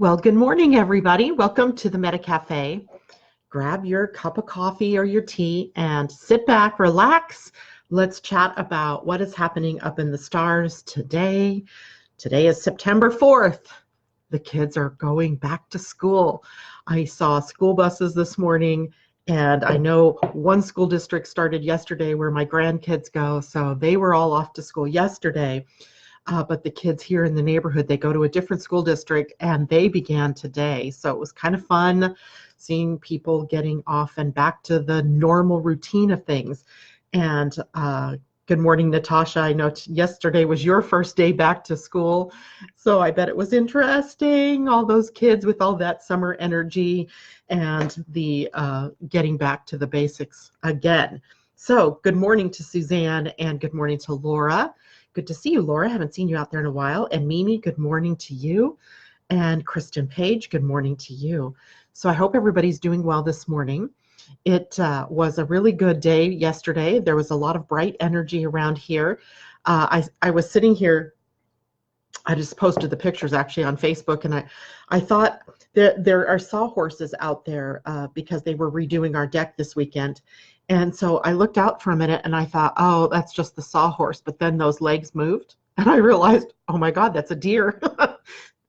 Well, good morning, everybody. Welcome to the Meta Cafe. Grab your cup of coffee or your tea and sit back, relax. Let's chat about what is happening up in the stars today. Today is September 4th. The kids are going back to school. I saw school buses this morning, and I know one school district started yesterday where my grandkids go, so they were all off to school yesterday. But the kids here in the neighborhood, they go to a different school district and they began today. So it was kind of fun seeing people getting off and back to the normal routine of things. And good morning, Natasha. I know yesterday was your first day back to school. So I bet it was interesting, all those kids with all that summer energy and the getting back to the basics again. So good morning to Suzanne and good morning to Laura. Good to see you, Laura. I haven't seen you out there in a while. And Mimi, good morning to you. And Kristen Page, good morning to you. So I hope everybody's doing well this morning. It was a really good day yesterday. There was a lot of bright energy around here. I was sitting here. I just posted the pictures actually on Facebook, and I thought there are sawhorses out there because they were redoing our deck this weekend. And so I looked out for a minute and I thought, oh, that's just the sawhorse. But then those legs moved and I realized, oh my God, that's a deer.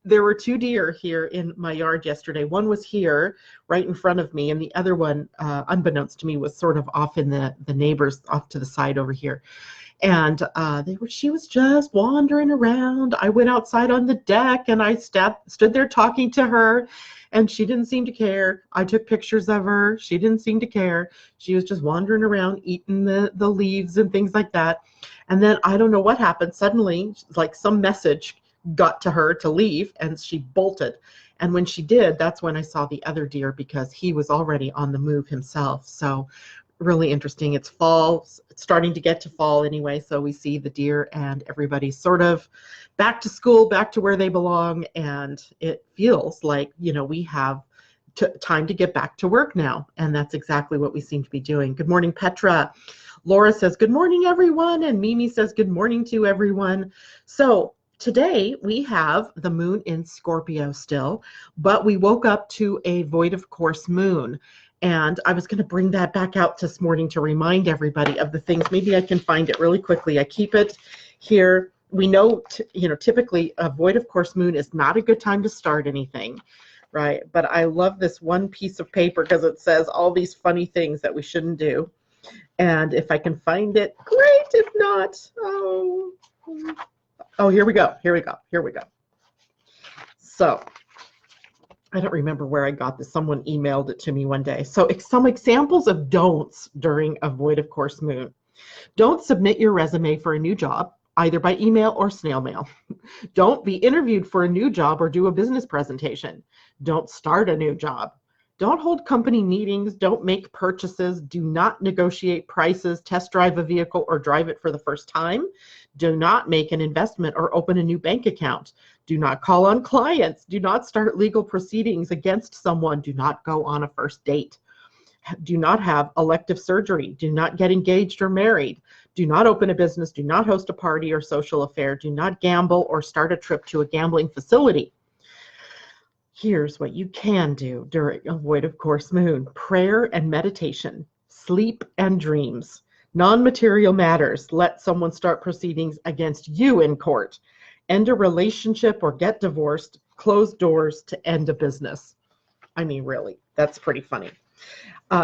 There were two deer here in my yard yesterday. One was here right in front of me, and the other one, unbeknownst to me, was sort of off in the neighbors off to the side over here. And she was just wandering around. I went outside on the deck and I stood there talking to her, and she didn't seem to care. I took pictures of her. She didn't seem to care. She was just wandering around eating the leaves and things like that. And then I don't know what happened. Suddenly, like some message got to her to leave, and she bolted. And when she did, that's when I saw the other deer because he was already on the move himself. So really interesting. It's fall. It's starting to get to fall anyway, so we see the deer and everybody's sort of back to school, back to where they belong, and it feels like, we have time to get back to work now, and that's exactly what we seem to be doing. Good morning, Petra. Laura says, good morning, everyone, and Mimi says, good morning to everyone. So today we have the moon in Scorpio still, but we woke up to a void of course moon. And I was going to bring that back out this morning to remind everybody of the things. Maybe I can find it really quickly. I keep it here. We know, typically a void of course moon is not a good time to start anything, right? But I love this one piece of paper because it says all these funny things that we shouldn't do. And if I can find it, great. If not, oh, here we go. So I don't remember where I got this. Someone emailed it to me one day. So some examples of don'ts during a void of course moon. Don't submit your resume for a new job, either by email or snail mail. Don't be interviewed for a new job or do a business presentation. Don't start a new job. Don't hold company meetings. Don't make purchases. Do not negotiate prices, test drive a vehicle, or drive it for the first time. Do not make an investment or open a new bank account. Do not call on clients. Do not start legal proceedings against someone. Do not go on a first date. Do not have elective surgery. Do not get engaged or married. Do not open a business. Do not host a party or social affair. Do not gamble or start a trip to a gambling facility. Here's what you can do during a void of course moon: prayer and meditation, sleep and dreams, non-material matters. Let someone start proceedings against you in court, end a relationship or get divorced, close doors to end a business. I mean, really, that's pretty funny.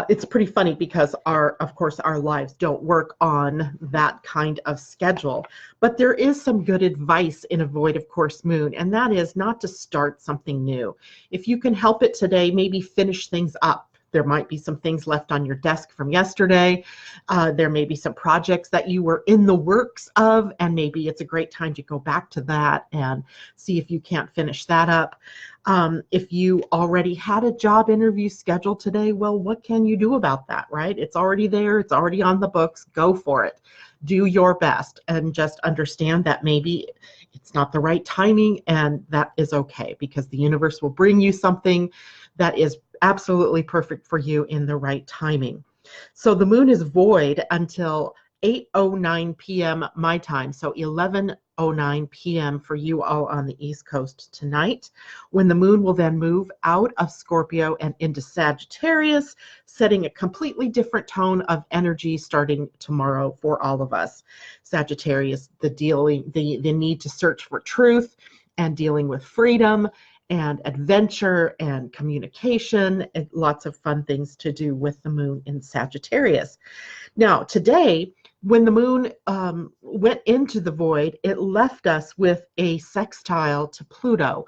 It's pretty funny because of course, our lives don't work on that kind of schedule. But there is some good advice in a void of course moon, and that is not to start something new. If you can help it today, maybe finish things up. There might be some things left on your desk from yesterday. There may be some projects that you were in the works of, and maybe it's a great time to go back to that and see if you can't finish that up. If you already had a job interview scheduled today, well, what can you do about that, right? It's already there. It's already on the books. Go for it. Do your best and just understand that maybe it's not the right timing, and that is okay because the universe will bring you something that is absolutely perfect for you in the right timing. So the moon is void until 8:09 p.m. my time, so 11:09 p.m. for you all on the East Coast tonight, when the moon will then move out of Scorpio and into Sagittarius, setting a completely different tone of energy starting tomorrow for all of us. Sagittarius, the need to search for truth and dealing with freedom and adventure and communication, and lots of fun things to do with the moon in Sagittarius. Now, today, when the moon went into the void, it left us with a sextile to Pluto.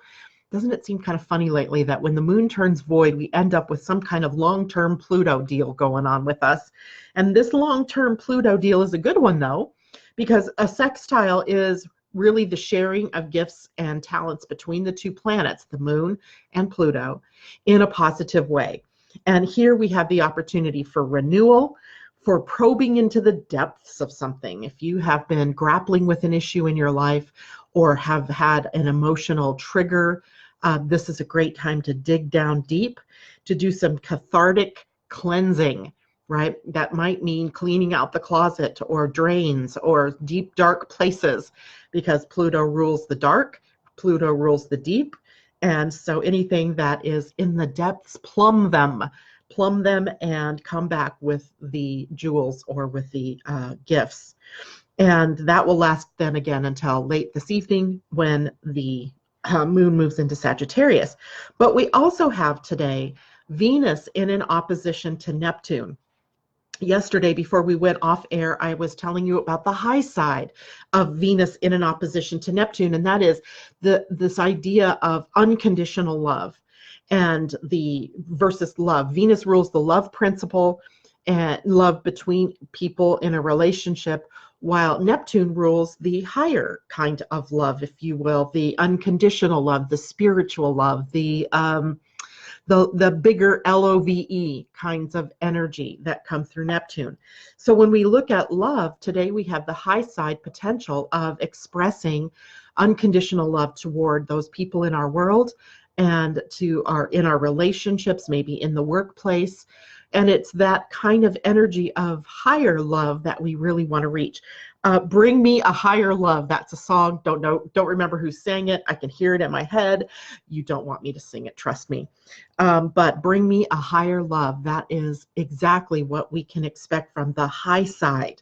Doesn't it seem kind of funny lately that when the moon turns void, we end up with some kind of long-term Pluto deal going on with us? And this long-term Pluto deal is a good one, though, because a sextile is really the sharing of gifts and talents between the two planets, the moon and Pluto, in a positive way. And here we have the opportunity for renewal, for probing into the depths of something. If you have been grappling with an issue in your life or have had an emotional trigger, this is a great time to dig down deep, to do some cathartic cleansing, right? That might mean cleaning out the closet or drains or deep, dark places, because Pluto rules the dark, Pluto rules the deep. And so anything that is in the depths, plumb them and come back with the jewels or with the gifts. And that will last then again until late this evening when the moon moves into Sagittarius. But we also have today Venus in an opposition to Neptune. Yesterday, before we went off air, I was telling you about the high side of Venus in an opposition to Neptune, and that is this idea of unconditional love and the versus love. Venus rules the love principle and love between people in a relationship, while Neptune rules the higher kind of love, if you will, the unconditional love, the spiritual love, the bigger LOVE kinds of energy that come through Neptune. So when we look at love, today we have the high side potential of expressing unconditional love toward those people in our world and in our relationships, maybe in the workplace. And it's that kind of energy of higher love that we really want to reach. Bring Me a Higher Love. That's a song. Don't remember who sang it. I can hear it in my head. You don't want me to sing it, trust me. But Bring Me a Higher Love. That is exactly what we can expect from the high side.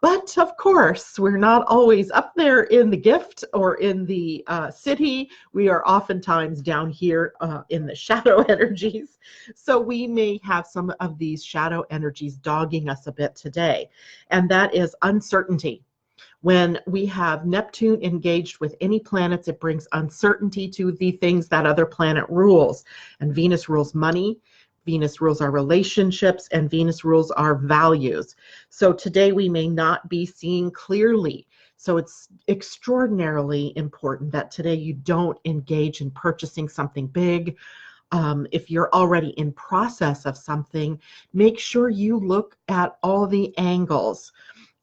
But of course, we're not always up there in the gift or in the city. We are oftentimes down here in the shadow energies. So we may have some of these shadow energies dogging us a bit today. And that is uncertainty. When we have Neptune engaged with any planets, it brings uncertainty to the things that other planet rules. And Venus rules money. Venus rules our relationships, and Venus rules our values. So today we may not be seeing clearly. So it's extraordinarily important that today you don't engage in purchasing something big. If you're already in process of something, make sure you look at all the angles.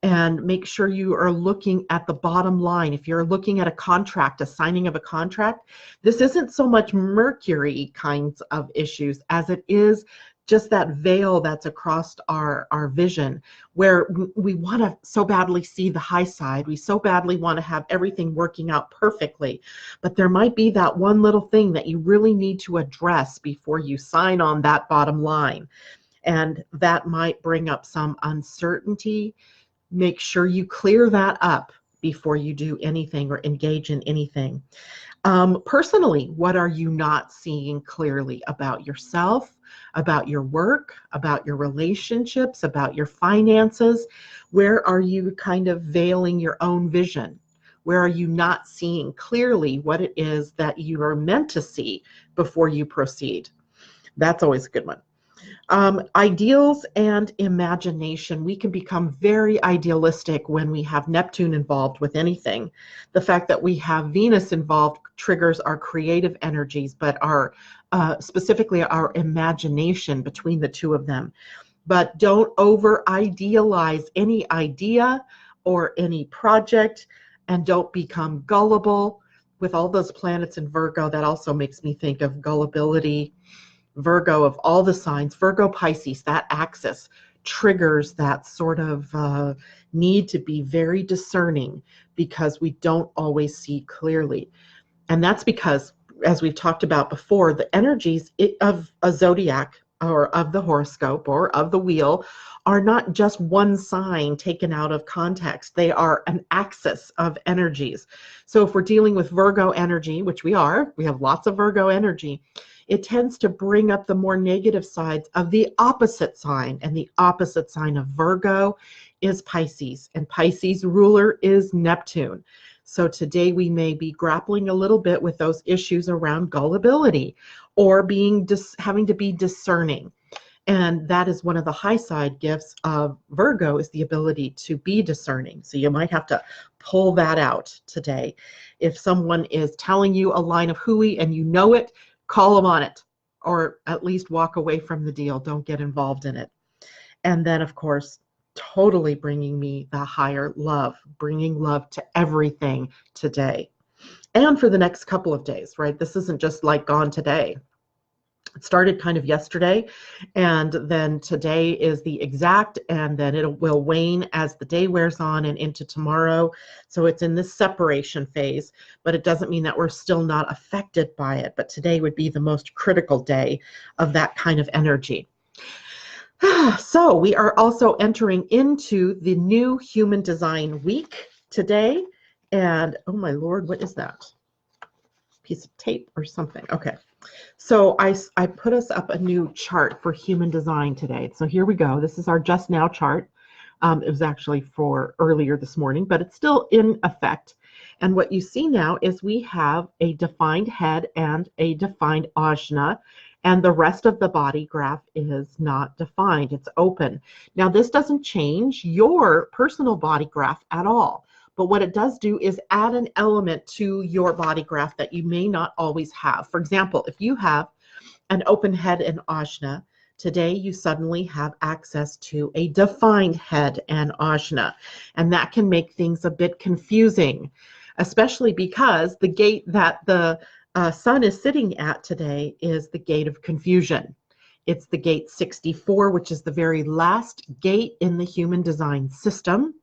And make sure you are looking at the bottom line. If you're looking at a contract, a signing of a contract, this isn't so much Mercury kinds of issues as it is just that veil that's across our vision, where we want to so badly see the high side. We so badly want to have everything working out perfectly. But there might be that one little thing that you really need to address before you sign on that bottom line. And that might bring up some uncertainty. Make sure you clear that up before you do anything or engage in anything. Personally, what are you not seeing clearly about yourself, about your work, about your relationships, about your finances? Where are you kind of veiling your own vision? Where are you not seeing clearly what it is that you are meant to see before you proceed? That's always a good one. Ideals and imagination. We can become very idealistic when we have Neptune involved with anything. The fact that we have Venus involved triggers our creative energies, but specifically our imagination between the two of them. But don't over-idealize any idea or any project, and don't become gullible. With all those planets in Virgo, that also makes me think of gullibility. Virgo, of all the signs, Virgo, Pisces, that axis, triggers that sort of need to be very discerning because we don't always see clearly. And that's because, as we've talked about before, the energies of a zodiac or of the horoscope or of the wheel are not just one sign taken out of context. They are an axis of energies. So if we're dealing with Virgo energy, which we have lots of Virgo energy, it tends to bring up the more negative sides of the opposite sign. And the opposite sign of Virgo is Pisces. And Pisces ruler is Neptune. So today we may be grappling a little bit with those issues around gullibility or having to be discerning. And that is one of the high side gifts of Virgo, is the ability to be discerning. So you might have to pull that out today. If someone is telling you a line of hooey and you know it, call them on it, or at least walk away from the deal. Don't get involved in it. And then, of course, totally bringing me the higher love, bringing love to everything today and for the next couple of days, right? This isn't just like gone today. It started kind of yesterday, and then today is the exact, and then it will wane as the day wears on and into tomorrow. So it's in this separation phase, but it doesn't mean that we're still not affected by it. But today would be the most critical day of that kind of energy. So we are also entering into the new human design week today. And oh my Lord, what is that? Piece of tape or something. Okay. So I put us up a new chart for human design today. So here we go. This is our just now chart. It was actually for earlier this morning, but it's still in effect. And what you see now is we have a defined head and a defined ajna, and the rest of the body graph is not defined. It's open. Now, this doesn't change your personal body graph at all. But what it does do is add an element to your body graph that you may not always have. For example, if you have an open head and ajna, today you suddenly have access to a defined head and ajna. And that can make things a bit confusing, especially because the gate that the sun is sitting at today is the gate of confusion. It's the gate 64, which is the very last gate in the human design system.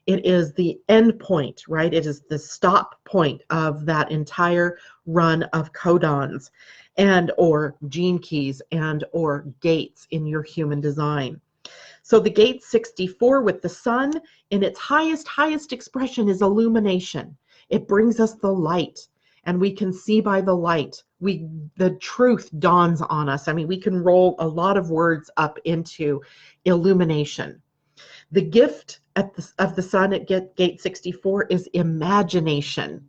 It is the end point, right? It is the stop point of that entire run of codons and or gene keys and or gates in your human design. So the gate 64 with the sun in its highest expression is illumination. It brings us the light, and we can see by the light. The truth dawns on us. I mean, we can roll a lot of words up into illumination. The gift of the sun at gate 64 is imagination.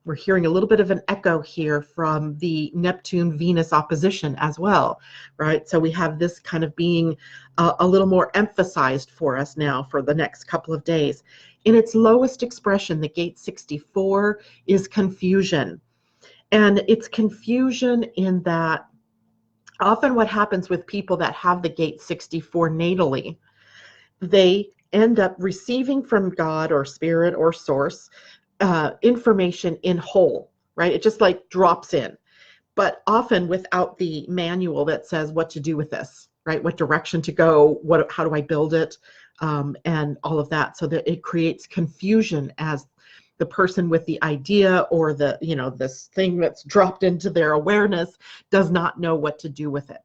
We're hearing a little bit of an echo here from the Neptune-Venus opposition as well, right? So we have this kind of being a little more emphasized for us now for the next couple of days. In its lowest expression, the gate 64 is confusion. And it's confusion in that often what happens with people that have the gate 64 natally, they end up receiving from God or spirit or source information in whole, right? It just like drops in, but often without the manual that says what to do with this, right? What direction to go, how do I build it, and all of that. So that it creates confusion as the person with the idea or this thing that's dropped into their awareness does not know what to do with it.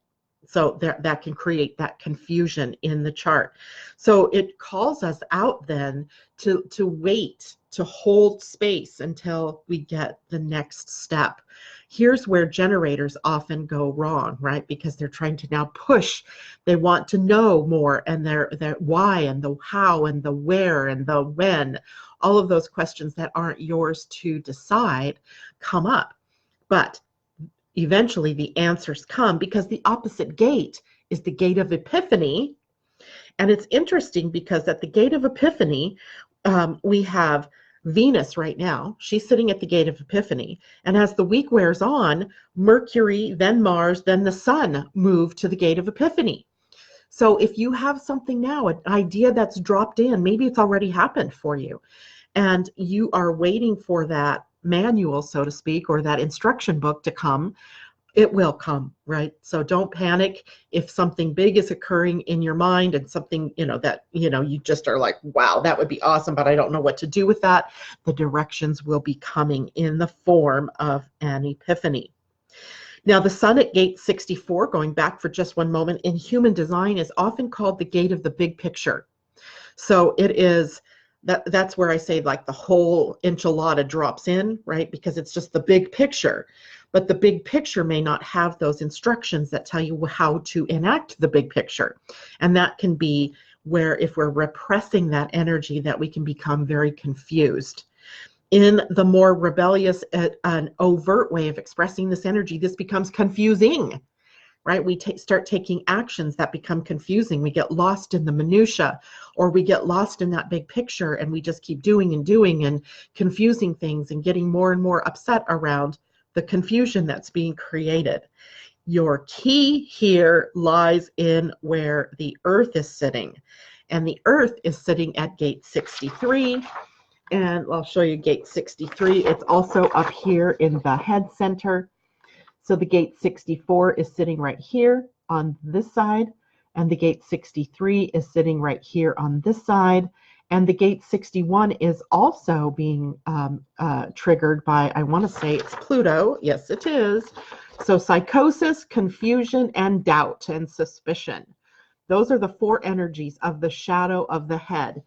So that can create that confusion in the chart. So it calls us out then to wait, to hold space until we get the next step. Here's where generators often go wrong, right? Because they're trying to now push. They want to know more, and their why and the how and the where and the when. All of those questions that aren't yours to decide come up. But eventually the answers come because the opposite gate is the gate of epiphany. And it's interesting because at the gate of epiphany, we have Venus right now. She's sitting at the gate of epiphany. And as the week wears on, Mercury, then Mars, then the sun move to the gate of epiphany. So if you have something now, an idea that's dropped in, maybe it's already happened for you, and you are waiting for that manual, so to speak, or that instruction book to come, It will come, right? So don't panic if something big is occurring in your mind and something, that, you just are like, wow, that would be awesome, but I don't know what to do with that. The directions will be coming in the form of an epiphany. Now, the sun at gate 64, going back for just one moment, in human design is often called the gate of the big picture. So it is that's where I say like the whole enchilada drops in, right? Because it's just the big picture. But the big picture may not have those instructions that tell you how to enact the big picture. And that can be where if we're repressing that energy, that we can become very confused. In the more rebellious and overt way of expressing this energy, this becomes confusing. Right? We start taking actions that become confusing. We get lost in the minutia, or we get lost in that big picture, and we just keep doing and doing and confusing things and getting more and more upset around the confusion that's being created. Your key here lies in where the Earth is sitting. And the Earth is sitting at gate 63. And I'll show you gate 63. It's also up here in the head center. So the gate 64 is sitting right here on this side, and the gate 63 is sitting right here on this side, and the gate 61 is also being triggered by, I want to say it's Pluto. Yes, it is. So psychosis, confusion, and doubt and suspicion. Those are the four energies of the shadow of the head.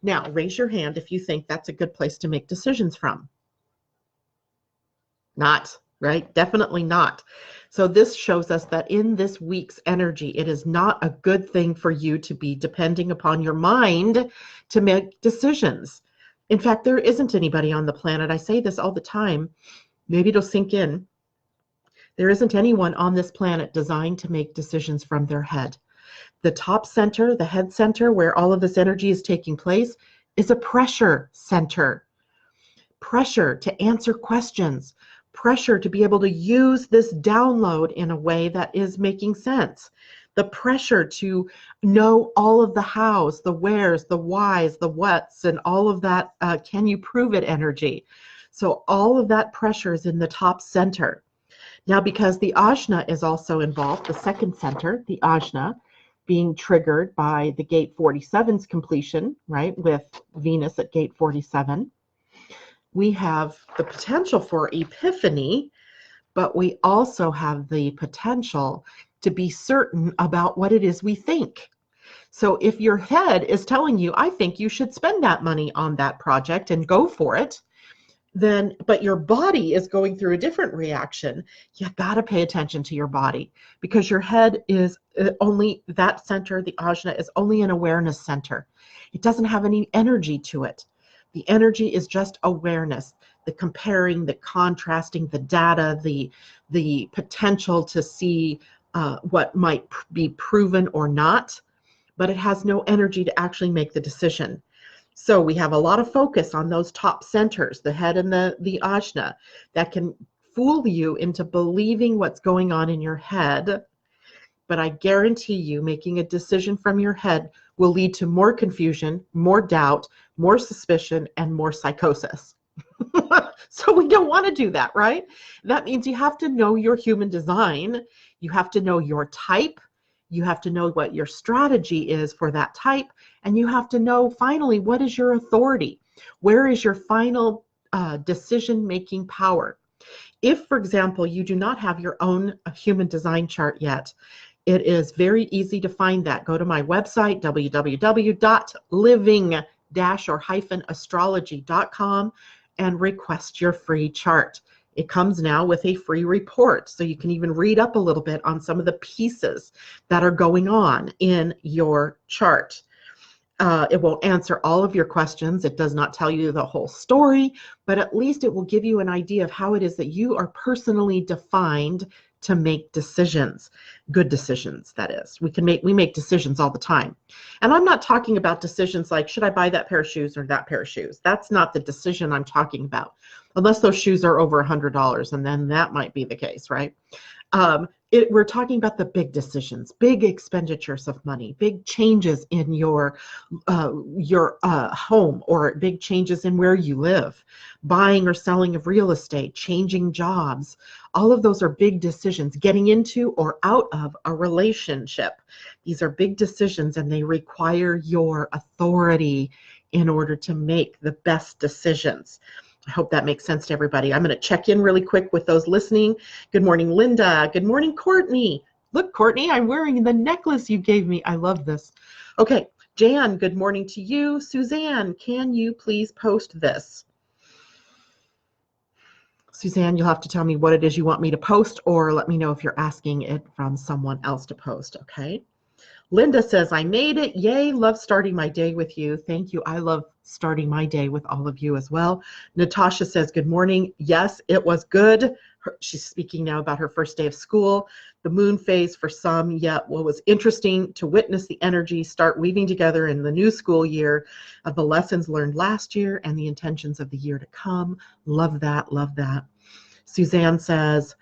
Now, raise your hand if you think that's a good place to make decisions from. Not. Right? Definitely not. So this shows us that in this week's energy, it is not a good thing for you to be depending upon your mind to make decisions. In fact, there isn't anybody on the planet. I say this all the time. Maybe it'll sink in. There isn't anyone on this planet designed to make decisions from their head. The top center, the head center, where all of this energy is taking place, is a pressure center. Pressure to answer questions. Pressure to be able to use this download in a way that is making sense. The pressure to know all of the hows, the wheres, the whys, the whats, and all of that can you prove it energy. So all of that pressure is in the top center. Now, because the ajna is also involved, the second center, the ajna, being triggered by the gate 47's completion, right, with Venus at gate 47. We have the potential for epiphany, but we also have the potential to be certain about what it is we think. So if your head is telling you, I think you should spend that money on that project and go for it, then, but your body is going through a different reaction, you got to pay attention to your body, because your head is only, that center, the ajna, is only an awareness center. It doesn't have any energy to it. The energy is just awareness, the comparing, the contrasting, the data, the potential to see what might be proven or not, but it has no energy to actually make the decision. So we have a lot of focus on those top centers, the head and the ajna, that can fool you into believing what's going on in your head. But I guarantee you, making a decision from your head will lead to more confusion, more doubt, more suspicion, and more psychosis. So we don't want to do that, right? That means you have to know your human design. You have to know your type. You have to know what your strategy is for that type. And you have to know, finally, what is your authority? Where is your final decision-making power? If, for example, you do not have your own human design chart yet, it is very easy to find that. Go to my website, www.living-astrology.com, and request your free chart. It comes now with a free report, so you can even read up a little bit on some of the pieces that are going on in your chart. It won't answer all of your questions. It does not tell you the whole story, but at least it will give you an idea of how it is that you are personally defined to make decisions, good decisions, that is. We make decisions all the time. And I'm not talking about decisions like, should I buy that pair of shoes or that pair of shoes? That's not the decision I'm talking about, unless those shoes are over $100, and then that might be the case, right? we're talking about the big decisions, big expenditures of money, big changes in your home, or big changes in where you live, buying or selling of real estate, changing jobs. All of those are big decisions, getting into or out of a relationship. These are big decisions, and they require your authority in order to make the best decisions. I hope that makes sense to everybody. I'm going to check in really quick with those listening. Good morning, Linda. Good morning, Courtney. Look, Courtney, I'm wearing the necklace you gave me. I love this. Okay, Jan, good morning to you. Suzanne, can you please post this? Suzanne, you'll have to tell me what it is you want me to post, or let me know if you're asking it from someone else to post, okay? Linda says, I made it. Yay, love starting my day with you. Thank you. I love starting my day with all of you as well. Natasha says, good morning. Yes, it was good. She's speaking now about her first day of school. The moon phase for some, yet what was interesting to witness the energy start weaving together in the new school year of the lessons learned last year and the intentions of the year to come. Love that, love that. Suzanne says,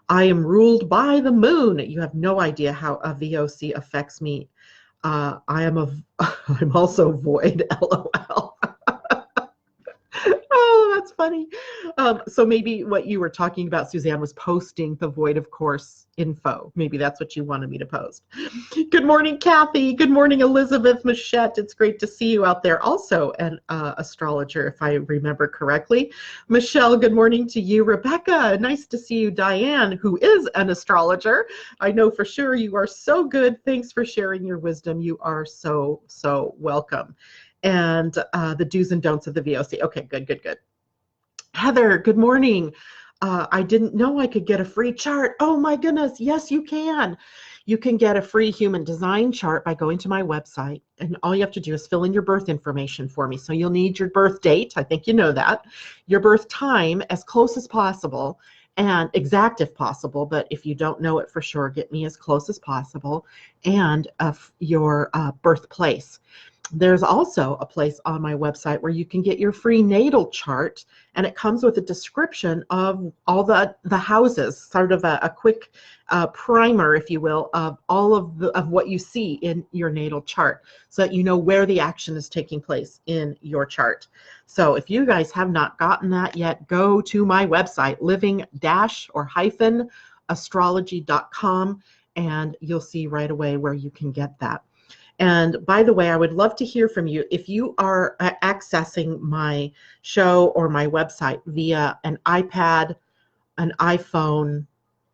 I am ruled by the moon. You have no idea how a VOC affects me. I'm also void, LOL. Oh, that's funny. So maybe what you were talking about, Suzanne, was posting the void of course info. Maybe that's what you wanted me to post. Good morning, Kathy. Good morning, Elizabeth Machette. It's great to see you out there. Also an astrologer, if I remember correctly. Michelle, good morning to you. Rebecca, nice to see you. Diane, who is an astrologer. I know for sure you are so good. Thanks for sharing your wisdom. You are so, so welcome. And the do's and don'ts of the VOC. Okay, good, good, good. Heather, good morning. I didn't know I could get a free chart. Oh my goodness, yes, you can. You can get a free human design chart by going to my website, and all you have to do is fill in your birth information for me. So you'll need your birth date, I think you know that, your birth time as close as possible, and exact if possible, but if you don't know it for sure, get me as close as possible, and your birthplace. There's also a place on my website where you can get your free natal chart, and it comes with a description of all the houses, sort of a quick primer, if you will, of all of what you see in your natal chart, so that you know where the action is taking place in your chart. So if you guys have not gotten that yet, go to my website, living-astrology.com, and you'll see right away where you can get that. And by the way, I would love to hear from you. If you are accessing my show or my website via an iPad, an iPhone,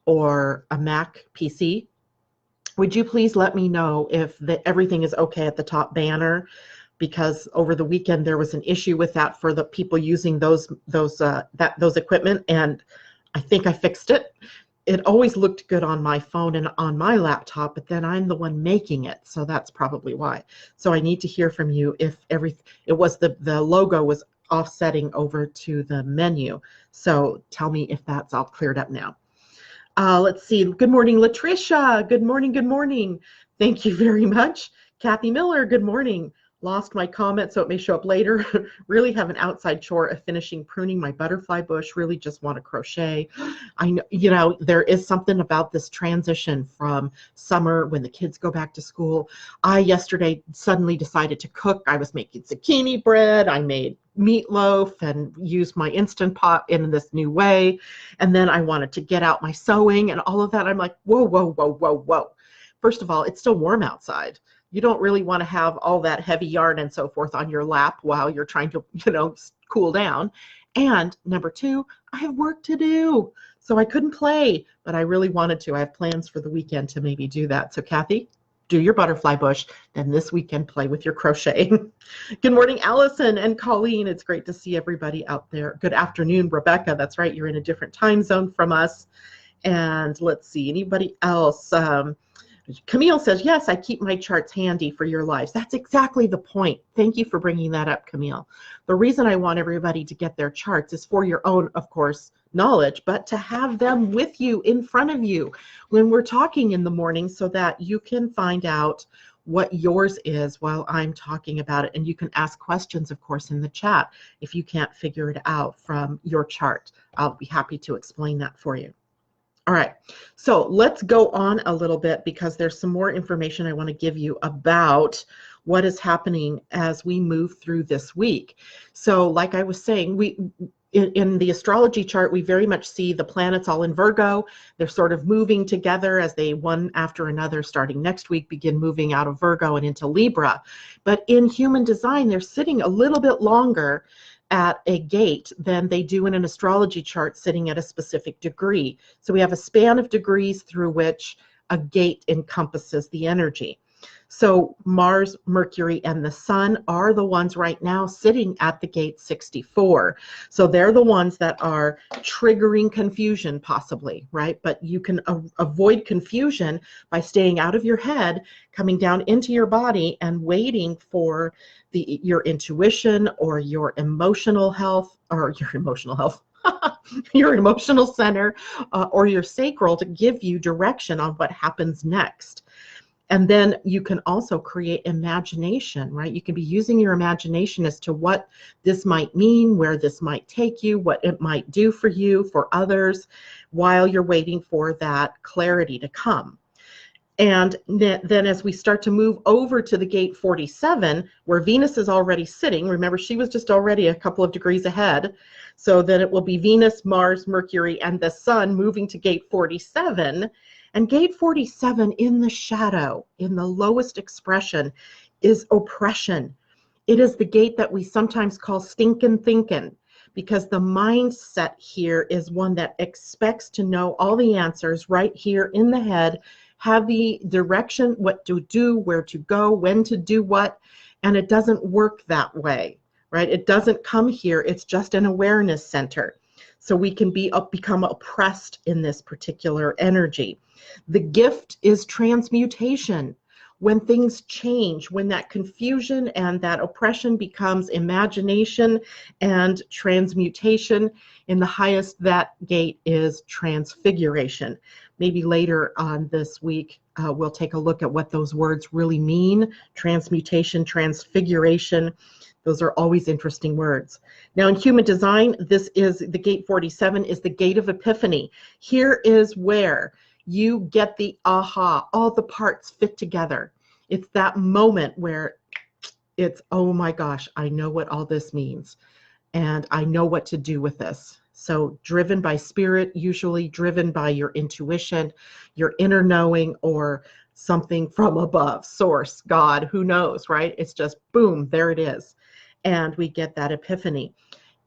or a Mac PC, would you please let me know if everything is okay at the top banner? Because over the weekend there was an issue with that for the people using those equipment, and I think I fixed it. It always looked good on my phone and on my laptop, but then I'm the one making it, so that's probably why. So I need to hear from you if the logo was offsetting over to the menu. So tell me if that's all cleared up now. Let's see. Good morning, Latricia. Good morning. Good morning. Thank you very much. Kathy Miller, good morning. Lost my comment, so it may show up later. Really have an outside chore of finishing pruning my butterfly bush. Really just want to crochet. I know, there is something about this transition from summer when the kids go back to school. I yesterday suddenly decided to cook. I was making zucchini bread. I made meatloaf and used my Instant Pot in this new way. And then I wanted to get out my sewing and all of that. I'm like, whoa, whoa, whoa, whoa, whoa. First of all, it's still warm outside. You don't really want to have all that heavy yarn and so forth on your lap while you're trying to, cool down. And number two, I have work to do. So I couldn't play, but I really wanted to. I have plans for the weekend to maybe do that. So Kathy, do your butterfly bush, then this weekend play with your crochet. Good morning, Allison and Colleen. It's great to see everybody out there. Good afternoon, Rebecca. That's right. You're in a different time zone from us. And let's see, anybody else? Camille says, yes, I keep my charts handy for your lives. That's exactly the point. Thank you for bringing that up, Camille. The reason I want everybody to get their charts is for your own, of course, knowledge, but to have them with you in front of you when we're talking in the morning so that you can find out what yours is while I'm talking about it. And you can ask questions, of course, in the chat if you can't figure it out from your chart. I'll be happy to explain that for you. All right, so let's go on a little bit because there's some more information I want to give you about what is happening as we move through this week. So like I was saying, in the astrology chart, we very much see the planets all in Virgo. They're sort of moving together as they, one after another, starting next week, begin moving out of Virgo and into Libra. But in human design, they're sitting a little bit longer at a gate than they do in an astrology chart sitting at a specific degree. So we have a span of degrees through which a gate encompasses the energy. So Mars, Mercury, and the Sun are the ones right now sitting at the gate 64. So they're the ones that are triggering confusion possibly, right? But you can avoid confusion by staying out of your head, coming down into your body and waiting for your intuition or your emotional health, your emotional center or your sacral to give you direction on what happens next. And then you can also create imagination, right? You can be using your imagination as to what this might mean, where this might take you, what it might do for you, for others, while you're waiting for that clarity to come. And then as we start to move over to the gate 47, where Venus is already sitting, remember she was just already a couple of degrees ahead. So then it will be Venus, Mars, Mercury, and the Sun moving to gate 47. And gate 47 in the shadow, in the lowest expression, is oppression. It is the gate that we sometimes call stinkin' thinkin', because the mindset here is one that expects to know all the answers right here in the head, have the direction, what to do, where to go, when to do what, and it doesn't work that way, right? It doesn't come here. It's just an awareness center. So we can become oppressed in this particular energy. The gift is transmutation. When things change, when that confusion and that oppression becomes imagination and transmutation, in the highest, that gate is transfiguration. Maybe later on this week, we'll take a look at what those words really mean. Transmutation, transfiguration. Those are always interesting words. Now in human design, this is the gate 47 is the gate of epiphany. Here is where you get the aha, all the parts fit together. It's that moment where it's, oh my gosh, I know what all this means and I know what to do with this. So driven by spirit, usually driven by your intuition, your inner knowing, or something from above, source, God, who knows, right? It's just boom, there it is. And we get that epiphany.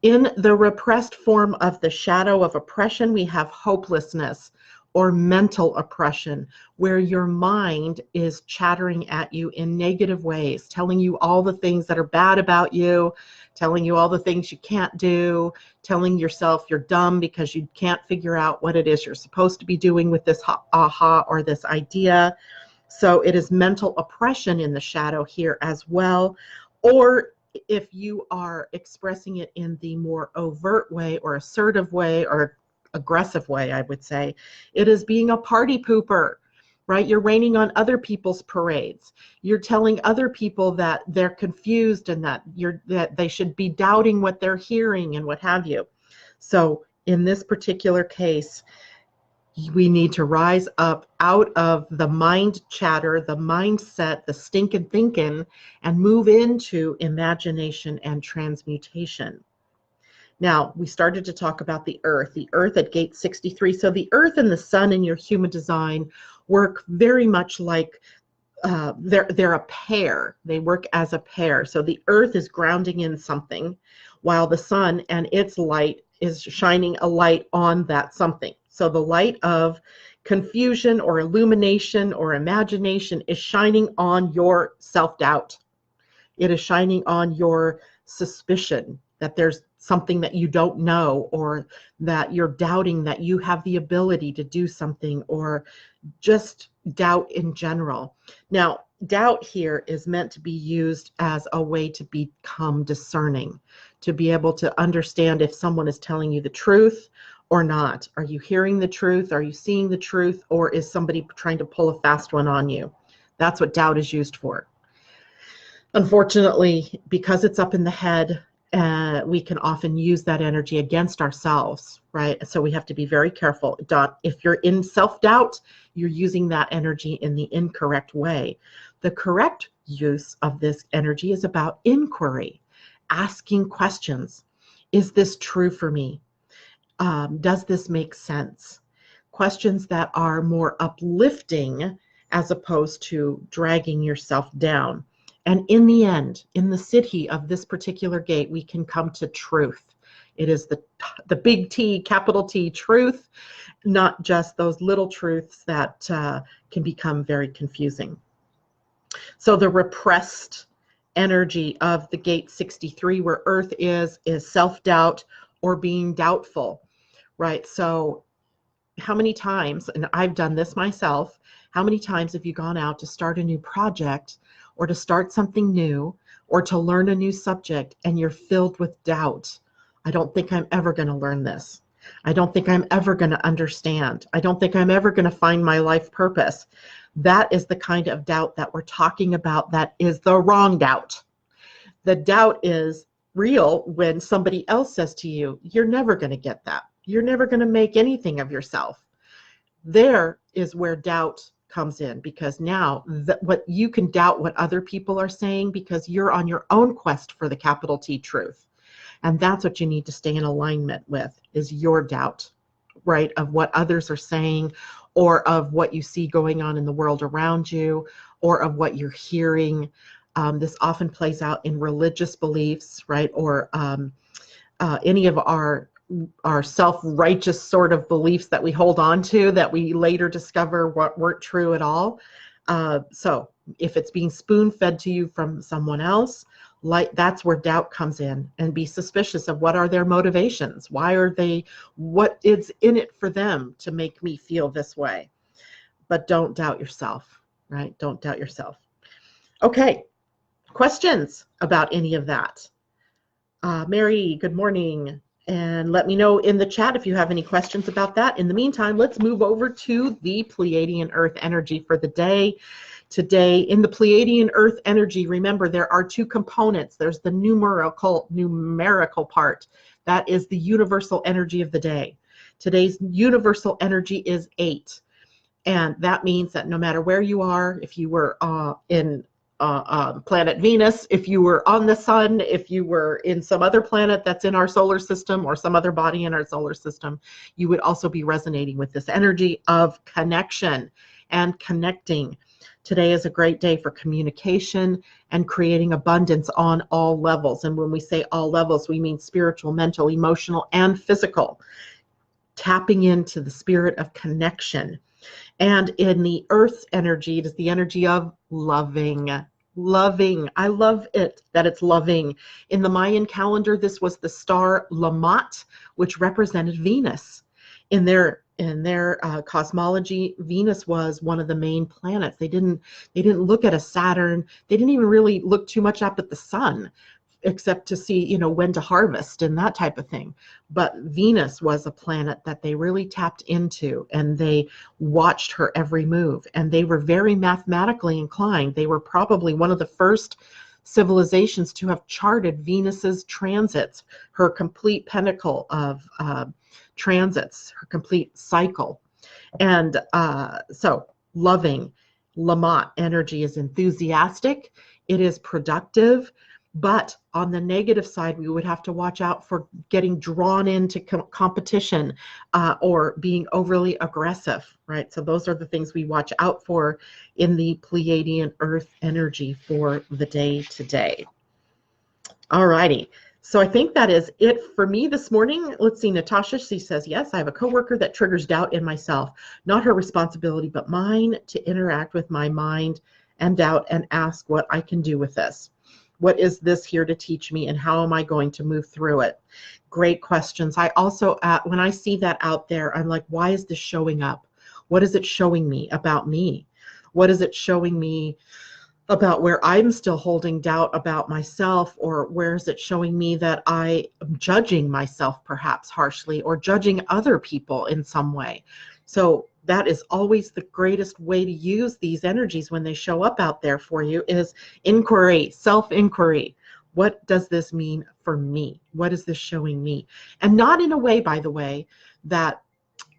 In the repressed form of the shadow of oppression, we have hopelessness or mental oppression, where your mind is chattering at you in negative ways, telling you all the things that are bad about you, telling you all the things you can't do, telling yourself you're dumb because you can't figure out what it is you're supposed to be doing with this aha or this idea. So it is mental oppression in the shadow here as well. Or if you are expressing it in the more overt way or assertive way or aggressive way, I would say, it is being a party pooper, right? You're raining on other people's parades. You're telling other people that they're confused and that they should be doubting what they're hearing and what have you. So in this particular case, we need to rise up out of the mind chatter, the mindset, the stinking thinking, and move into imagination and transmutation. Now, we started to talk about the Earth at gate 63. So the Earth and the Sun in your human design work very much like they're a pair. They work as a pair. So the Earth is grounding in something, while the Sun and its light is shining a light on that something. So the light of confusion or illumination or imagination is shining on your self-doubt. It is shining on your suspicion that there's something that you don't know, or that you're doubting that you have the ability to do something, or just doubt in general. Now, doubt here is meant to be used as a way to become discerning, to be able to understand if someone is telling you the truth or not. Are you hearing the truth? Are you seeing the truth? Or is somebody trying to pull a fast one on you? That's what doubt is used for. Unfortunately, because it's up in the head, we can often use that energy against ourselves, right? So we have to be very careful. If you're in self-doubt, you're using that energy in the incorrect way. The correct use of this energy is about inquiry, asking questions. Is this true for me? Does this make sense? Questions that are more uplifting as opposed to dragging yourself down. And in the end, in the city of this particular gate, we can come to truth. It is the big T, capital T, truth, not just those little truths that can become very confusing. So the repressed energy of the gate 63, where Earth is self-doubt or being doubtful, right? So how many times, and I've done this myself, how many times have you gone out to start a new project or to start something new or to learn a new subject and you're filled with doubt? I don't think I'm ever going to learn this. I don't think I'm ever going to understand. I don't think I'm ever going to find my life purpose. That is the kind of doubt that we're talking about. That is the wrong doubt. The doubt is real when somebody else says to you, you're never going to get that. You're never going to make anything of yourself. There is where doubt comes in, because now what you can doubt what other people are saying because you're on your own quest for the capital T truth. And that's what you need to stay in alignment with, is your doubt, right, of what others are saying, or of what you see going on in the world around you, or of what you're hearing. This often plays out in religious beliefs, right, or any of our self-righteous sort of beliefs that we hold on to that we later discover weren't true at all. So if it's being spoon-fed to you from someone else, that's where doubt comes in. And be suspicious of what are their motivations. Why are they, what is in it for them to make me feel this way? But don't doubt yourself, right? Don't doubt yourself. Okay, questions about any of that? Mary, good morning. And let me know in the chat if you have any questions about that. In the meantime, let's move over to the Pleiadian-Earth energy for the day. Today, in the Pleiadian-Earth energy, remember there are two components. There's the numerical part. That is the universal energy of the day. Today's universal energy is 8. And that means that no matter where you are, if you were in planet Venus, if you were on the sun, if you were in some other planet that's in our solar system or some other body in our solar system, you would also be resonating with this energy of connection and connecting. Today is a great day for communication and creating abundance on all levels. And when we say all levels, we mean spiritual, mental, emotional, and physical. Tapping into the spirit of connection. And in the Earth's energy, it is the energy of loving. Loving. I love it that it's loving. In the Mayan calendar, this was the star Lamont, which represented Venus. In their cosmology, Venus was one of the main planets. They didn't look at a Saturn. They didn't even really look too much up at the sun, except to see, when to harvest and that type of thing. But Venus was a planet that they really tapped into, and they watched her every move, and they were very mathematically inclined. They were probably one of the first civilizations to have charted Venus's transits, her complete pinnacle of transits, her complete cycle. And so loving, Lamont energy is enthusiastic, it is productive. But on the negative side, we would have to watch out for getting drawn into competition or being overly aggressive, right? So those are the things we watch out for in the Pleiadian-Earth energy for the day today. All righty. So I think that is it for me this morning. Let's see, Natasha, she says, yes, I have a coworker that triggers doubt in myself. Not her responsibility, but mine to interact with my mind and doubt and ask what I can do with this. What is this here to teach me, and how am I going to move through it? Great questions. I also, when I see that out there, I'm like, why is this showing up? What is it showing me about me? What is it showing me about where I'm still holding doubt about myself, or where is it showing me that I am judging myself perhaps harshly, or judging other people in some way? So that is always the greatest way to use these energies when they show up out there for you, is inquiry, self-inquiry. What does this mean for me? What is this showing me? And not in a way, by the way, that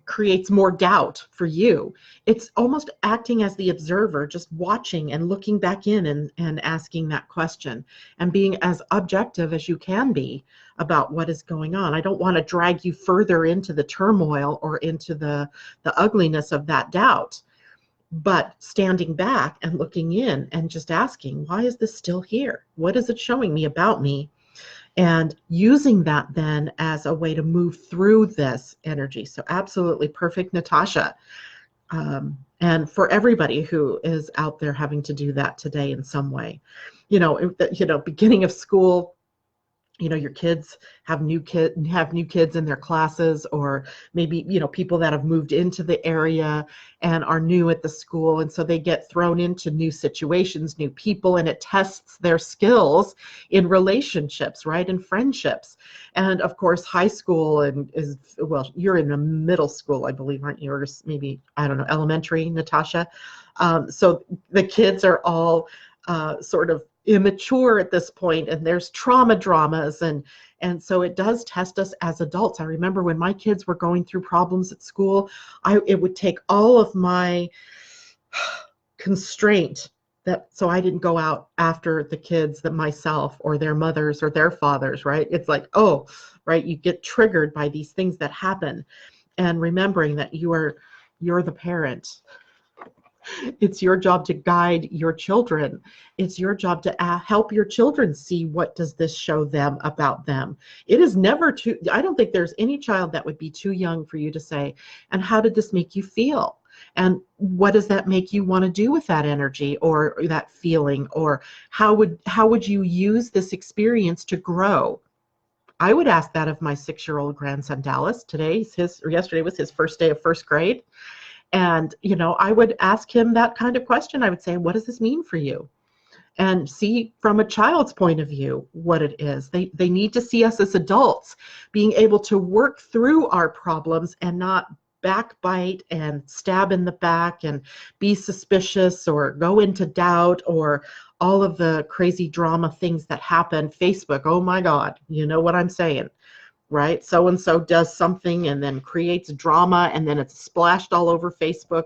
creates more doubt for you. It's almost acting as the observer, just watching and looking back in and asking that question and being as objective as you can be about what is going on. I don't want to drag you further into the turmoil or into the ugliness of that doubt, but standing back and looking in and just asking, why is this still here? What is it showing me about me? And using that then as a way to move through this energy. So absolutely perfect, Natasha. And for everybody who is out there having to do that today in some way, beginning of school, your kids have new kids in their classes, or maybe people that have moved into the area and are new at the school, and so they get thrown into new situations, new people, and it tests their skills in relationships, right, and friendships. And of course, high school you're in a middle school, I believe, aren't you? Or maybe, I don't know, elementary, Natasha. So the kids are all sort of immature at this point, and there's trauma dramas, and so it does test us as adults. I remember when my kids were going through problems at school, it would take all of my constraint so I didn't go out after the kids myself or their mothers or their fathers, right? It's like, oh, right, you get triggered by these things that happen, and remembering that you're the parent. It's your job to guide your children. It's your job to help your children see, what does this show them about them. It is never too, I don't think there's any child that would be too young for you to say, and how did this make you feel? And what does that make you want to do with that energy or that feeling? Or how would you use this experience to grow? I would ask that of my 6-year-old grandson, Dallas. Yesterday was his first day of first grade. And, I would ask him that kind of question. I would say, what does this mean for you? And see from a child's point of view what it is. They need to see us as adults being able to work through our problems and not backbite and stab in the back and be suspicious or go into doubt or all of the crazy drama things that happen. Facebook, oh my God, you know what I'm saying. Right? So-and-so does something and then creates drama, and then it's splashed all over Facebook.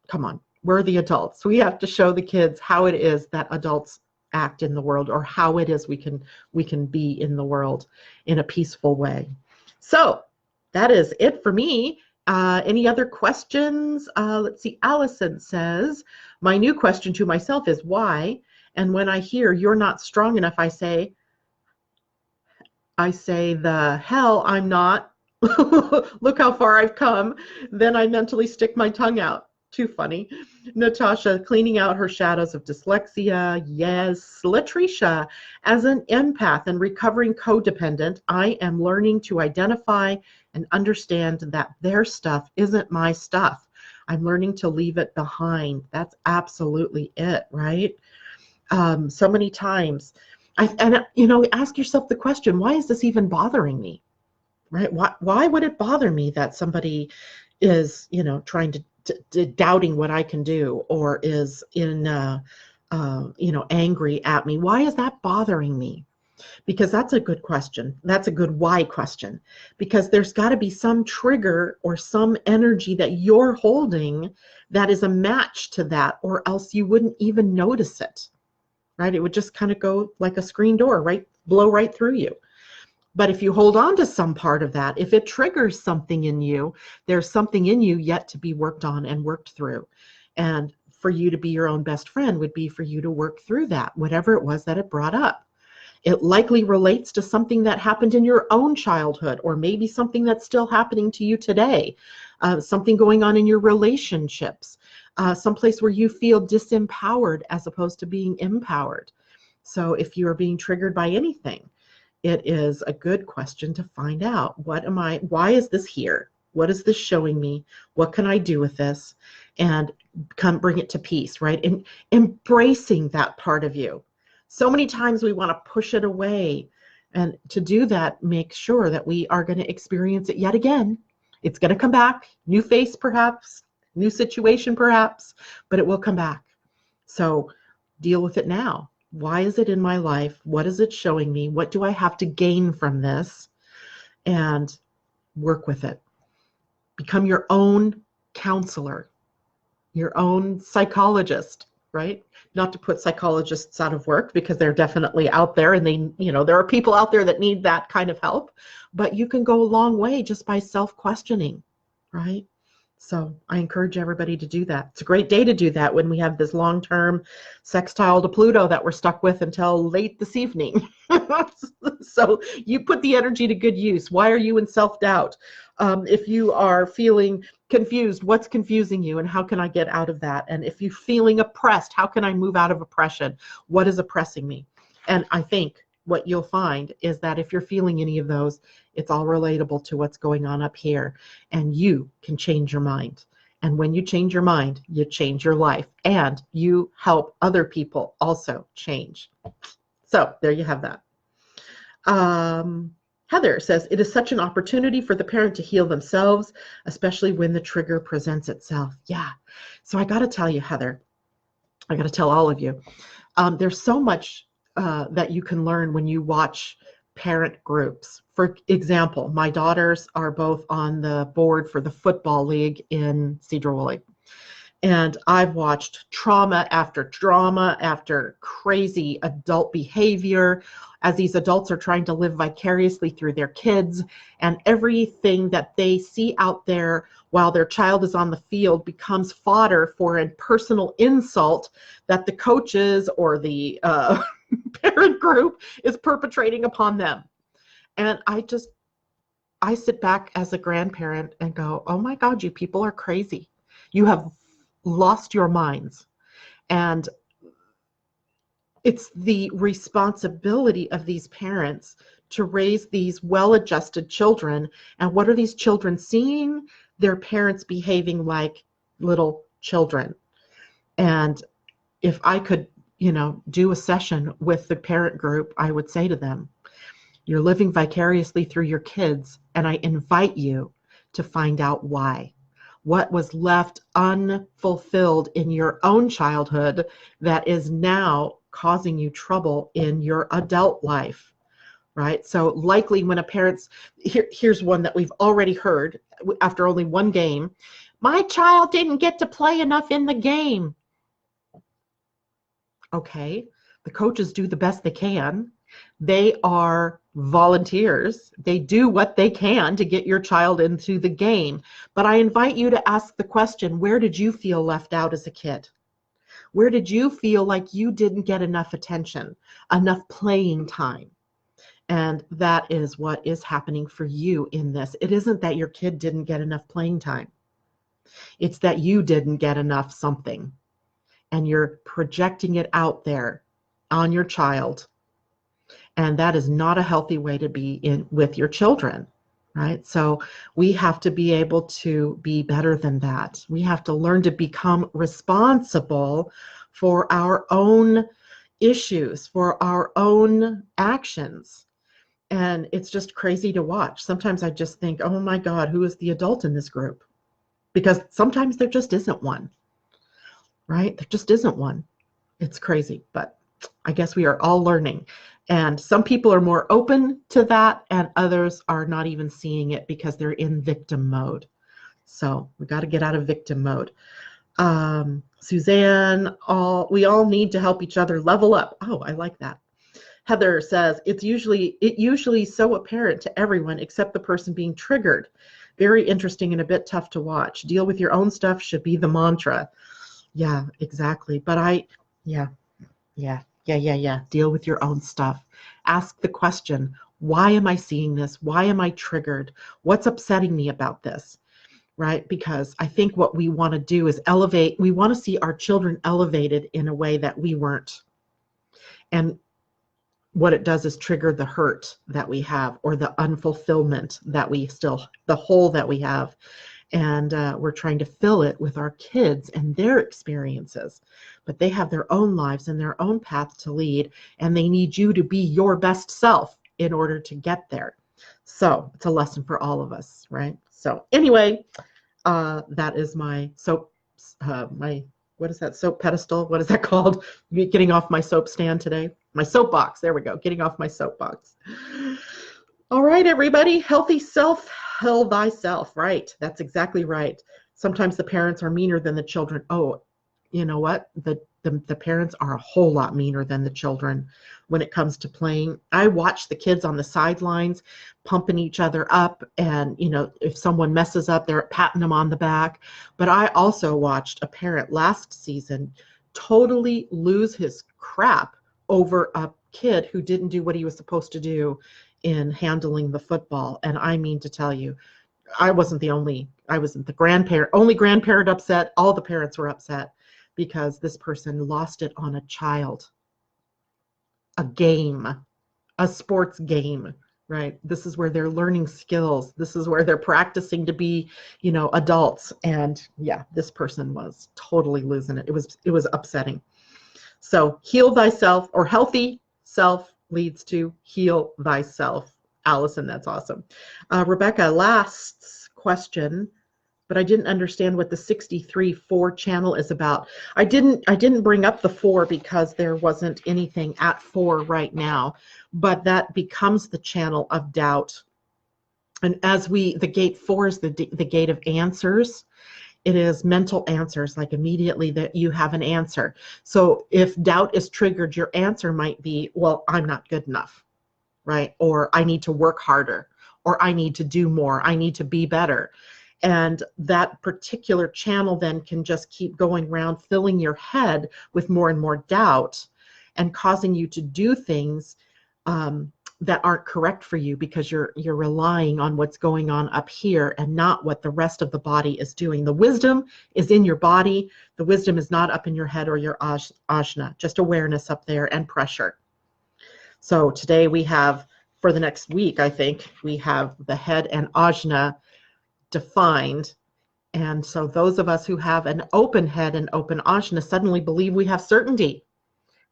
Come on, we're the adults. We have to show the kids how it is that adults act in the world, or how it is we can be in the world in a peaceful way. So that is it for me. Any other questions? Let's see. Allison says, my new question to myself is why? And when I hear you're not strong enough, I say, the hell I'm not. Look how far I've come. Then I mentally stick my tongue out. Too funny. Natasha, cleaning out her shadows of dyslexia. Yes. Latricia, as an empath and recovering codependent, I am learning to identify and understand that their stuff isn't my stuff. I'm learning to leave it behind. That's absolutely it, right? So many times. Ask yourself the question, why is this even bothering me, right? Why would it bother me that somebody is, trying to doubting what I can do, or is angry at me? Why is that bothering me? Because that's a good question. That's a good why question, because there's got to be some trigger or some energy that you're holding that is a match to that, or else you wouldn't even notice it. Right? It would just kind of go like a screen door, right? Blow right through you. But if you hold on to some part of that, if it triggers something in you, there's something in you yet to be worked on and worked through. And for you to be your own best friend would be for you to work through that, whatever it was that it brought up. It likely relates to something that happened in your own childhood, or maybe something that's still happening to you today, something going on in your relationships. Someplace where you feel disempowered as opposed to being empowered. So if you are being triggered by anything, it is a good question to find out, why is this here? What is this showing me? What can I do with this? And bring it to peace, right? And embracing that part of you. So many times we want to push it away. And to do that, make sure that we are going to experience it yet again. It's going to come back, new face perhaps, new situation perhaps, but it will come back. So deal with it now. Why is it in my life? What is it showing me? What do I have to gain from this? And work with it. Become your own counselor, your own psychologist, right? Not to put psychologists out of work, because they're definitely out there, and they, there are people out there that need that kind of help, but you can go a long way just by self-questioning, right? So I encourage everybody to do that. It's a great day to do that when we have this long-term sextile to Pluto that we're stuck with until late this evening. So you put the energy to good use. Why are you in self-doubt? If you are feeling confused, what's confusing you, and how can I get out of that? And if you're feeling oppressed, how can I move out of oppression? What is oppressing me? And I think what you'll find is that if you're feeling any of those, it's all relatable to what's going on up here, and you can change your mind. And when you change your mind, you change your life, and you help other people also change. So there you have that. Heather says, it is such an opportunity for the parent to heal themselves, especially when the trigger presents itself. Yeah. So I got to tell you, Heather, I got to tell all of you, there's so much that you can learn when you watch parent groups. For example, my daughters are both on the board for the football league in Cedar Woolley. And I've watched trauma after crazy adult behavior as these adults are trying to live vicariously through their kids, and everything that they see out there while their child is on the field becomes fodder for a personal insult that the coaches or the parent group is perpetrating upon them. And I sit back as a grandparent and go, oh my God, you people are crazy. You have lost your minds. And it's the responsibility of these parents to raise these well-adjusted children. And what are these children seeing? Their parents behaving like little children. And if I could, do a session with the parent group, I would say to them, you're living vicariously through your kids, and I invite you to find out why. What was left unfulfilled in your own childhood that is now causing you trouble in your adult life, right? So likely when a parent's, here's one that we've already heard after only one game, my child didn't get to play enough in the game. Okay, the coaches do the best they can. They are volunteers. They do what they can to get your child into the game. But I invite you to ask the question, where did you feel left out as a kid? Where did you feel like you didn't get enough attention, enough playing time? And that is what is happening for you in this. It isn't that your kid didn't get enough playing time. It's that you didn't get enough something. And you're projecting it out there on your child. And that is not a healthy way to be in with your children, right? So we have to be able to be better than that. We have to learn to become responsible for our own issues, for our own actions. And it's just crazy to watch. Sometimes I just think, oh my God, who is the adult in this group? Because sometimes there just isn't one, right? There just isn't one. It's crazy, but I guess we are all learning. And some people are more open to that, and others are not even seeing it because they're in victim mode. So we got to get out of victim mode. Suzanne, we all need to help each other level up. Oh, I like that. Heather says, it usually so apparent to everyone except the person being triggered. Very interesting and a bit tough to watch. Deal with your own stuff should be the mantra. Yeah, exactly. But yeah. Deal with your own stuff. Ask the question, why am I seeing this? Why am I triggered? What's upsetting me about this? Right? Because I think what we want to do is elevate. We want to see our children elevated in a way that we weren't. And what it does is trigger the hurt that we have, or the unfulfillment that the hole that we have. And we're trying to fill it with our kids and their experiences. But they have their own lives and their own path to lead, and they need you to be your best self in order to get there. So it's a lesson for all of us, right? So anyway, that is my what is that, soap pedestal? What is that called? Getting off my soap stand today. My soapbox. There we go. Getting off my soapbox. All right, everybody. Healthy self, heal thyself. Right. That's exactly right. Sometimes the parents are meaner than the children. Oh, you know what? The parents are a whole lot meaner than the children when it comes to playing. I watch the kids on the sidelines pumping each other up, and if someone messes up, they're patting them on the back. But I also watched a parent last season totally lose his crap over a kid who didn't do what he was supposed to do in handling the football. And I mean to tell you, I wasn't the only grandparent upset. All the parents were upset because this person lost it on a child, a game, a sports game, right? This is where they're learning skills. This is where they're practicing to be, adults. And yeah, this person was totally losing it. It was upsetting. So heal thyself, or healthy self leads to heal thyself. Allison, that's awesome. Rebecca, last question, but I didn't understand what the 63-4 channel is about. I didn't bring up the 4 because there wasn't anything at 4 right now, but that becomes the channel of doubt. And the gate 4 is the gate of answers. It is mental answers, like immediately that you have an answer. So if doubt is triggered, your answer might be, well, I'm not good enough, right? Or I need to work harder, or I need to do more, I need to be better. And that particular channel then can just keep going around, filling your head with more and more doubt and causing you to do things that aren't correct for you, because you're relying on what's going on up here and not what the rest of the body is doing. The wisdom is in your body. The wisdom is not up in your head or your ajna, just awareness up there and pressure. So today we have, for the next week, I think, we have the head and ajna defined. And so those of us who have an open head and open ajna suddenly believe we have certainty.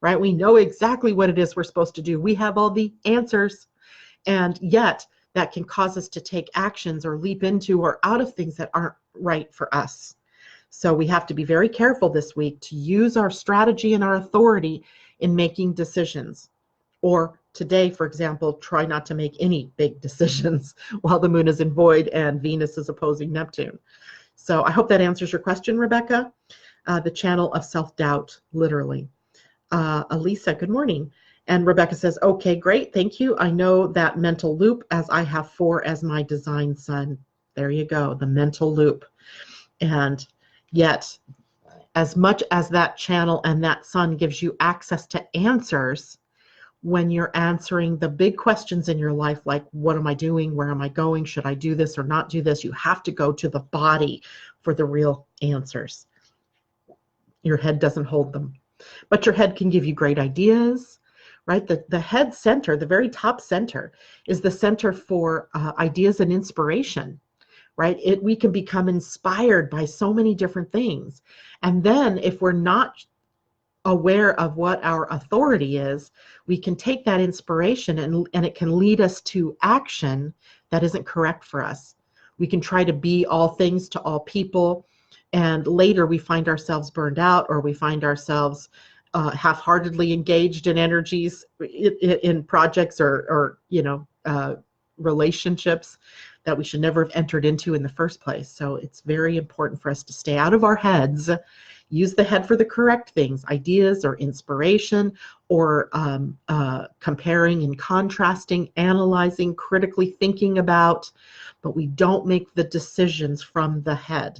Right? We know exactly what it is we're supposed to do. We have all the answers, and yet that can cause us to take actions or leap into or out of things that aren't right for us. So we have to be very careful this week to use our strategy and our authority in making decisions. Or today, for example, try not to make any big decisions while the moon is in void and Venus is opposing Neptune. So I hope that answers your question, Rebecca. The channel of self-doubt, literally. Elisa, good morning. And Rebecca says, okay, great, thank you. I know that mental loop, as I have 4 as my design sun. There you go, the mental loop. And yet, as much as that channel and that sun gives you access to answers, when you're answering the big questions in your life, like what am I doing, where am I going, should I do this or not do this, you have to go to the body for the real answers. Your head doesn't hold them. But your head can give you great ideas, right? The head center, the very top center, is the center for ideas and inspiration, right? We can become inspired by so many different things. And then if we're not aware of what our authority is, we can take that inspiration and it can lead us to action that isn't correct for us. We can try to be all things to all people, and later we find ourselves burned out, or we find ourselves half-heartedly engaged in energies, in projects or relationships that we should never have entered into in the first place. So it's very important for us to stay out of our heads, use the head for the correct things, ideas or inspiration, or comparing and contrasting, analyzing, critically thinking about, but we don't make the decisions from the head.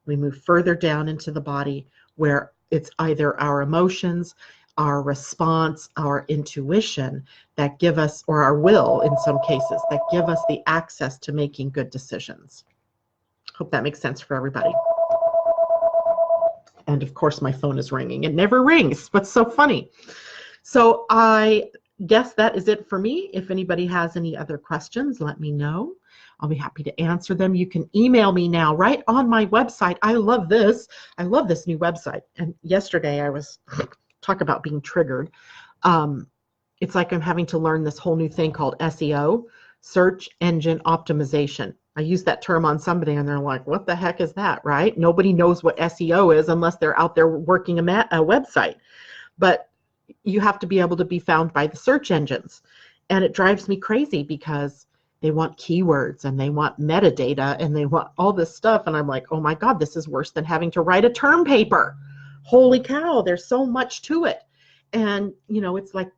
We move further down into the body, where it's either our emotions, our response, our intuition that give us, or our will in some cases, that give us the access to making good decisions. Hope that makes sense for everybody. And of course, my phone is ringing. It never rings. What's so funny? So I guess that is it for me. If anybody has any other questions, let me know. I'll be happy to answer them. You can email me now right on my website. I love this. I love this new website. And yesterday I was, talk about being triggered. It's like I'm having to learn this whole new thing called SEO, search engine optimization. I use that term on somebody and they're like, what the heck is that, right? Nobody knows what SEO is unless they're out there working a website. But you have to be able to be found by the search engines. And it drives me crazy because they want keywords and they want metadata and they want all this stuff. And I'm like, oh my God, this is worse than having to write a term paper. Holy cow, there's so much to it. And, you know, it's like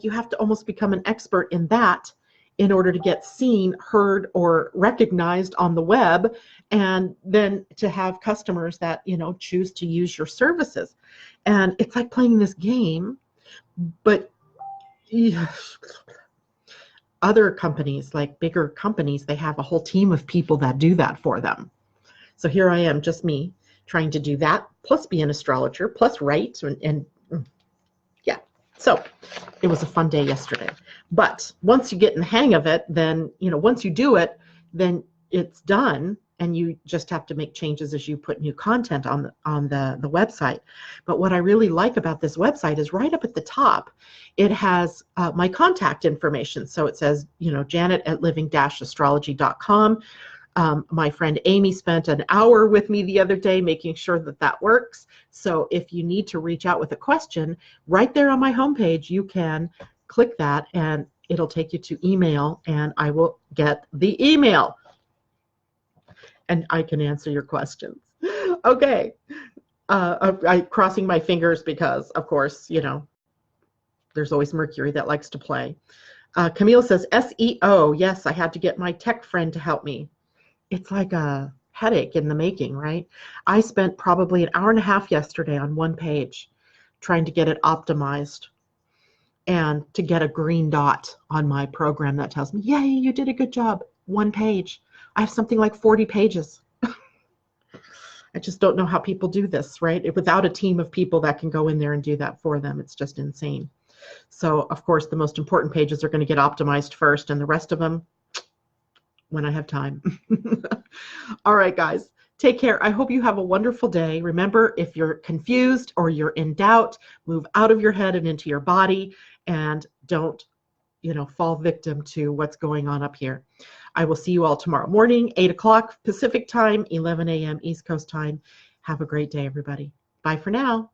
you have to almost become an expert in that in order to get seen, heard, or recognized on the web, and then to have customers that, you know, choose to use your services. And it's like playing this game, but other companies, like bigger companies, they have a whole team of people that do that for them. So here I am, just me, trying to do that, plus be an astrologer, plus write, and yeah. So it was a fun day yesterday. But once you get in the hang of it, then, you know, once you do it, then it's done, and you just have to make changes as you put new content on the website. But what I really like about this website is right up at the top, it has my contact information. So it says, you know, Janet@living-astrology.com. My friend Amy spent an hour with me the other day making sure that that works. So if you need to reach out with a question, right there on my homepage, you can click that and it'll take you to email, and I will get the email and I can answer your questions. Okay. I'm crossing my fingers because, of course, you know, there's always Mercury that likes to play. Camille says, SEO. Yes, I had to get my tech friend to help me. It's like a headache in the making, right? I spent probably an hour and a half yesterday on one page trying to get it optimized and to get a green dot on my program that tells me, yay, you did a good job. One page. I have something like 40 pages. I just don't know how people do this, right? Without a team of people that can go in there and do that for them, it's just insane. So, of course, the most important pages are going to get optimized first, and the rest of them, when I have time. All right, guys, take care. I hope you have a wonderful day. Remember, if you're confused or you're in doubt, move out of your head and into your body, and don't, you know, fall victim to what's going on up here. I will see you all tomorrow morning, 8 o'clock Pacific time, 11 a.m. East Coast time. Have a great day, everybody. Bye for now.